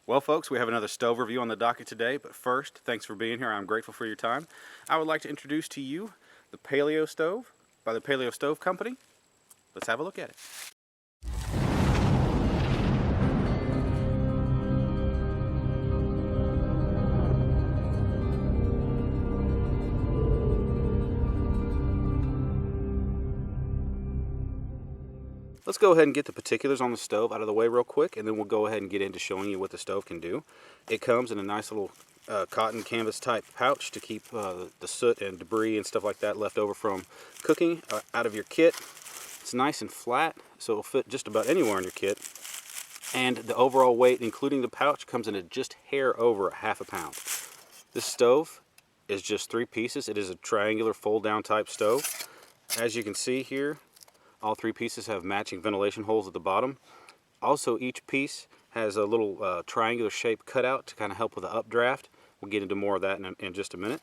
Well, folks, we have another stove review on the docket today, but first, thanks for being here. I'm grateful for your time. I would like to introduce to you the Paleo Stove by the PaleoStove Company. Let's have a look at it. Let's go ahead and get the particulars on the stove out of the way real quick, and then we'll go ahead and get into showing you what the stove can do. It comes in a nice little cotton canvas type pouch to keep the soot and debris and stuff like that left over from cooking out of your kit. It's nice and flat, so it'll fit just about anywhere in your kit. And the overall weight, including the pouch, comes in at just hair over ½ a pound. This stove is just 3 pieces. It is a triangular fold-down type stove. As you can see here, all 3 pieces have matching ventilation holes at the bottom. Also, each piece has a little triangular shape cutout to kind of help with the updraft. We'll get into more of that in just a minute.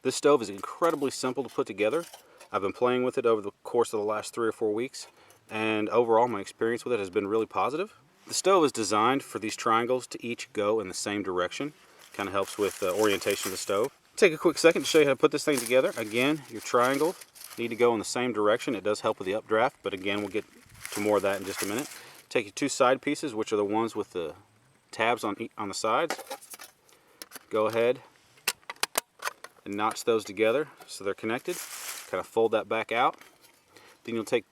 This stove is incredibly simple to put together. I've been playing with it over the course of the last 3 or 4 weeks, and overall my experience with it has been really positive. The stove is designed for these triangles to each go in the same direction. Kind of helps with the orientation of the stove. Take a quick second to show you how to put this thing together. Again, your triangle need to go in the same direction. It does help with the updraft, but again, we'll get to more of that in just a minute. Take your 2 side pieces, which are the ones with the tabs on the sides. Go ahead and notch those together so they're connected. Kind of fold that back out. Then you'll take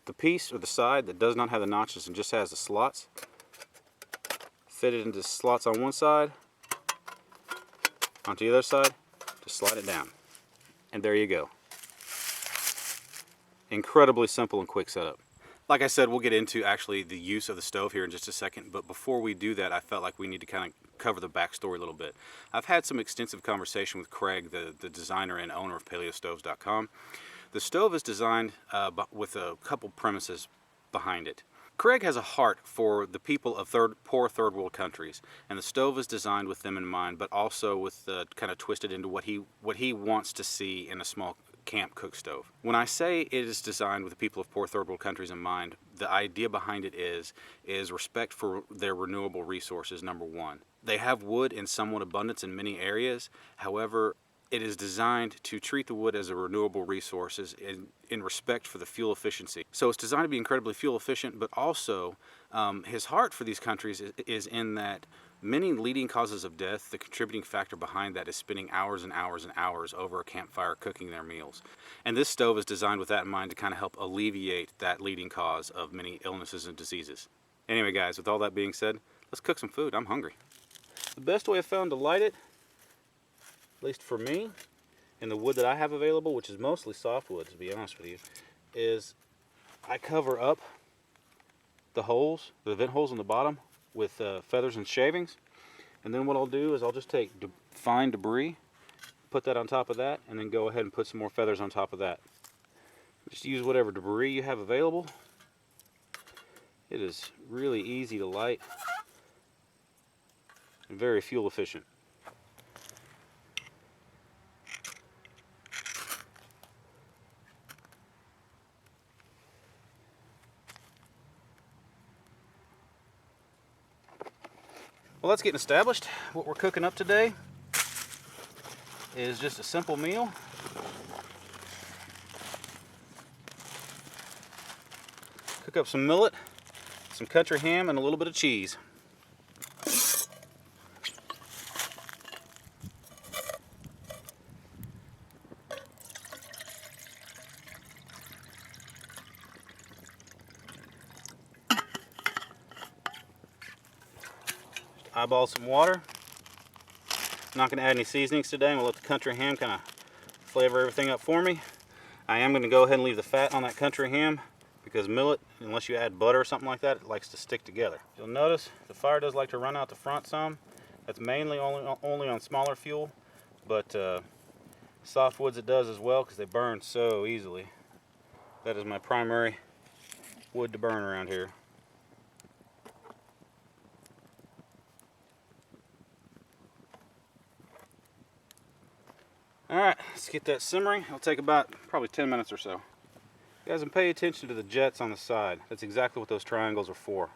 the piece or the side that does not have the notches and just has the slots. Fit it into the slots on one side, onto the other side, just slide it down. And there you go. Incredibly simple and quick setup. Like I said, we'll get into actually the use of the stove here in just a second, but before we do that, I felt like we need to kind of cover the backstory a little bit. I've had some extensive conversation with Craig, the designer and owner of PaleoStoves.com. The stove is designed with a couple premises behind it. Craig has a heart for the people of poor third world countries, and the stove is designed with them in mind, but also with kind of twisted into what he wants to see in a small camp cook stove. When I say it is designed with the people of poor third world countries in mind, the idea behind it is respect for their renewable resources, number one. They have wood in somewhat abundance in many areas. However, it is designed to treat the wood as a renewable resource in respect for the fuel efficiency. So it's designed to be incredibly fuel efficient, but also his heart for these countries is in that many leading causes of death, the contributing factor behind that is spending hours and hours and hours over a campfire cooking their meals. And this stove is designed with that in mind to kind of help alleviate that leading cause of many illnesses and diseases. Anyway guys, with all that being said, let's cook some food. I'm hungry. The best way I've found to light it, at least for me, and the wood that I have available, which is mostly softwood to be honest with you, is I cover up the holes, the vent holes on the bottom, with feathers and shavings, and then what I'll do is I'll just take fine debris, put that on top of that, and then go ahead and put some more feathers on top of that. Just use whatever debris you have available. It is really easy to light and very fuel efficient. Well, that's getting established. What we're cooking up today is just a simple meal. Cook up some millet, some country ham, and a little bit of cheese. Eyeball some water. I'm not going to add any seasonings today. I'm going to let the country ham kind of flavor everything up for me. I am going to go ahead and leave the fat on that country ham because millet, unless you add butter or something like that, it likes to stick together. You'll notice the fire does like to run out the front some. That's mainly only on smaller fuel, but softwoods it does as well because they burn so easily. That is my primary wood to burn around here. Alright, let's get that simmering. It'll take about probably 10 minutes or so. Guys, and pay attention to the jets on the side. That's exactly what those triangles are for.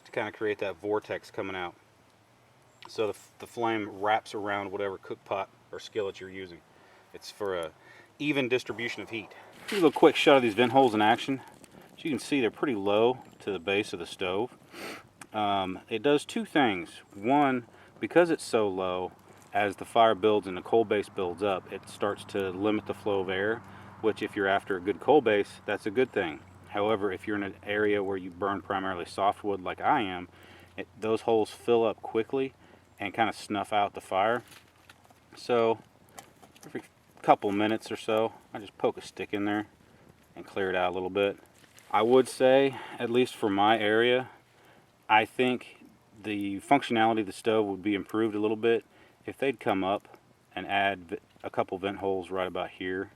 To kind of create that vortex coming out. So the flame wraps around whatever cook pot or skillet you're using. It's for a even distribution of heat. Here's a little quick shot of these vent holes in action. As you can see, they're pretty low to the base of the stove. It does two things. One, because it's so low, as the fire builds and the coal base builds up, it starts to limit the flow of air, which if you're after a good coal base, that's a good thing. However, if you're in an area where you burn primarily softwood like I am, those holes fill up quickly and kind of snuff out the fire. So every couple minutes or so, I just poke a stick in there and clear it out a little bit. I would say, at least for my area, I think the functionality of the stove would be improved a little bit if they'd come up and add a couple vent holes right about here,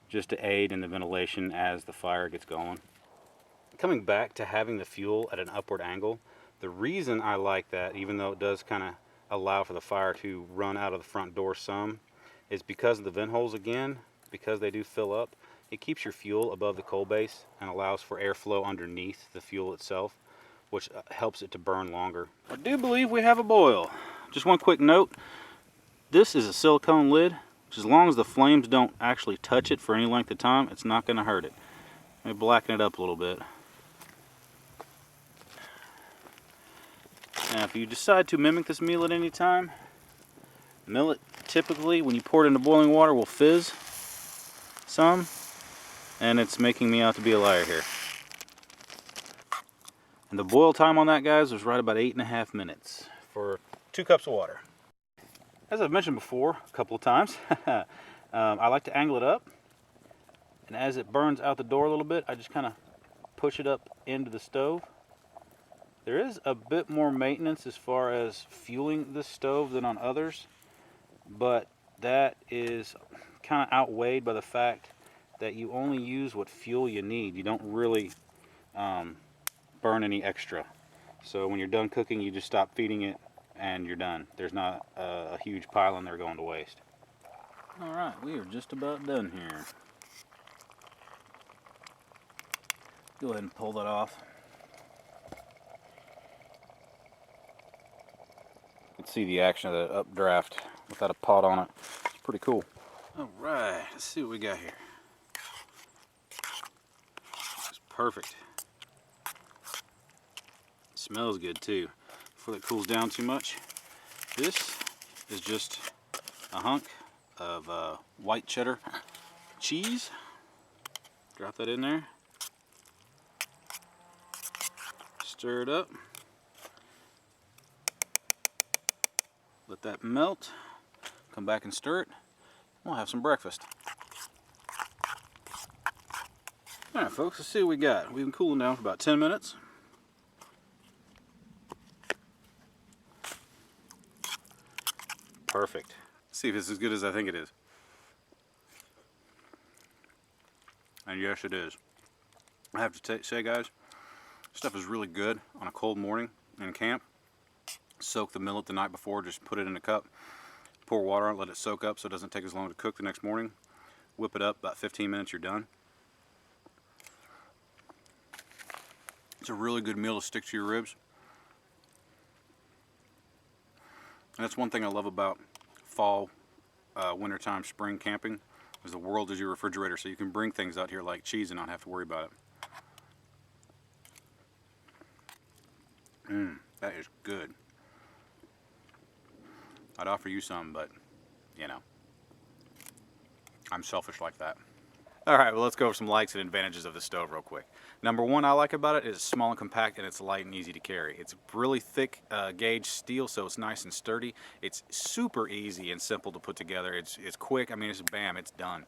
just to aid in the ventilation as the fire gets going. Coming back to having the fuel at an upward angle, the reason I like that, even though it does kind of allow for the fire to run out of the front door some, is because of the vent holes again, because they do fill up, it keeps your fuel above the coal base and allows for airflow underneath the fuel itself, which helps it to burn longer. I do believe we have a boil. Just one quick note, this is a silicone lid, which as long as the flames don't actually touch it for any length of time, it's not going to hurt it. Let me blacken it up a little bit. Now if you decide to mimic this meal at any time, millet typically when you pour it into boiling water will fizz some, and it's making me out to be a liar here. And the boil time on that, guys, was right about 8.5 minutes for 2 cups of water. As I've mentioned before a couple of times, I like to angle it up, and as it burns out the door a little bit, I just kind of push it up into the stove. There is a bit more maintenance as far as fueling this stove than on others, but that is kind of outweighed by the fact that you only use what fuel you need. You don't really burn any extra. So when you're done cooking, you just stop feeding it and you're done. There's not a huge pile in there going to waste. Alright, we are just about done here. Go ahead and pull that off. You can see the action of the updraft without a pot on it. It's pretty cool. Alright, let's see what we got here. It's perfect. It smells good too. Before that cools down too much, this is just a hunk of white cheddar cheese. Drop that in there. Stir it up. Let that melt. Come back and stir it. We'll have some breakfast. Alright folks, let's see what we got. We've been cooling down for about 10 minutes. Perfect. Let's see if it's as good as I think it is. And yes, it is. I have to say, guys, stuff is really good on a cold morning in camp. Soak the millet the night before, just put it in a cup, pour water on it, let it soak up so it doesn't take as long to cook the next morning. Whip it up, about 15 minutes, you're done. It's a really good meal to stick to your ribs. And that's one thing I love about fall, wintertime, spring camping, is the world is your refrigerator, so you can bring things out here like cheese and not have to worry about it. That is good. I'd offer you some, but, you know, I'm selfish like that. Alright, well let's go over some likes and advantages of the stove real quick. Number one I like about it is it's small and compact and it's light and easy to carry. It's really thick gauge steel, so it's nice and sturdy. It's super easy and simple to put together. It's quick, I mean it's bam, it's done.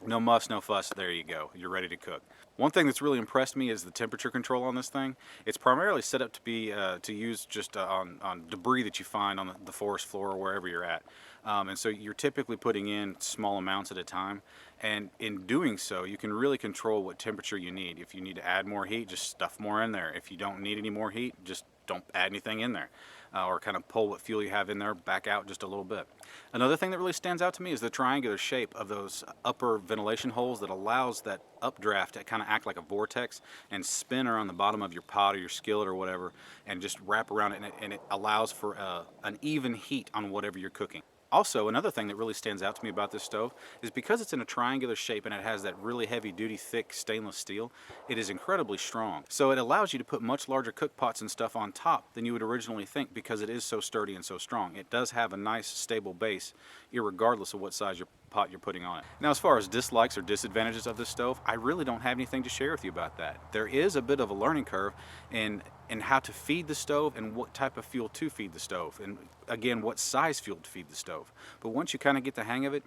No muss, no fuss, there you go. You're ready to cook. One thing that's really impressed me is the temperature control on this thing. It's primarily set up to be to use just on debris that you find on the forest floor or wherever you're at. And so you're typically putting in small amounts at a time. And in doing so, you can really control what temperature you need. If you need to add more heat, just stuff more in there. If you don't need any more heat, just don't add anything in there. Or kind of pull what fuel you have in there back out just a little bit. Another thing that really stands out to me is the triangular shape of those upper ventilation holes that allows that updraft to kind of act like a vortex and spin around the bottom of your pot or your skillet or whatever and just wrap around it, and it allows for an even heat on whatever you're cooking. Also, another thing that really stands out to me about this stove is because it's in a triangular shape and it has that really heavy duty thick stainless steel, it is incredibly strong. So it allows you to put much larger cook pots and stuff on top than you would originally think because it is so sturdy and so strong. It does have a nice stable base irregardless of what size your pot you're putting on it. Now, as far as dislikes or disadvantages of this stove, I really don't have anything to share with you about that. There is a bit of a learning curve in how to feed the stove and what type of fuel to feed the stove, and again, what size fuel to feed the stove. But once you kind of get the hang of it,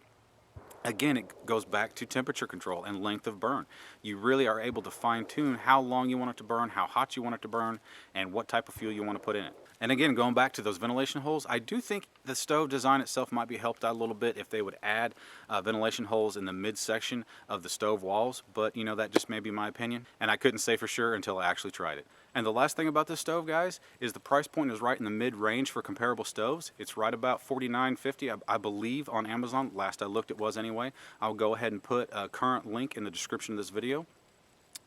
again, it goes back to temperature control and length of burn. You really are able to fine tune how long you want it to burn, how hot you want it to burn, and what type of fuel you want to put in it. And again, going back to those ventilation holes, I do think the stove design itself might be helped out a little bit if they would add ventilation holes in the midsection of the stove walls, but you know, that just may be my opinion, and I couldn't say for sure until I actually tried it. And the last thing about this stove, guys, is the price point is right in the mid-range for comparable stoves. It's right about $49.50, I believe, on Amazon. Last I looked, it was anyway. I'll go ahead and put a current link in the description of this video.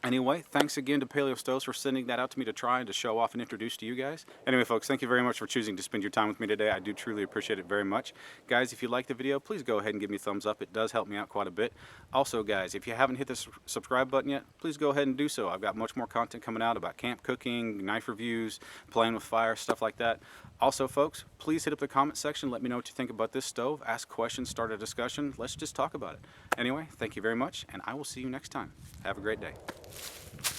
Anyway, thanks again to PaleoStove for sending that out to me to try and to show off and introduce to you guys. Anyway, folks, thank you very much for choosing to spend your time with me today. I do truly appreciate it very much. Guys, if you like the video, please go ahead and give me a thumbs up. It does help me out quite a bit. Also, guys, if you haven't hit the subscribe button yet, please go ahead and do so. I've got much more content coming out about camp cooking, knife reviews, playing with fire, stuff like that. Also, folks, please hit up the comment section. Let me know what you think about this stove. Ask questions, start a discussion. Let's just talk about it. Anyway, thank you very much, and I will see you next time. Have a great day.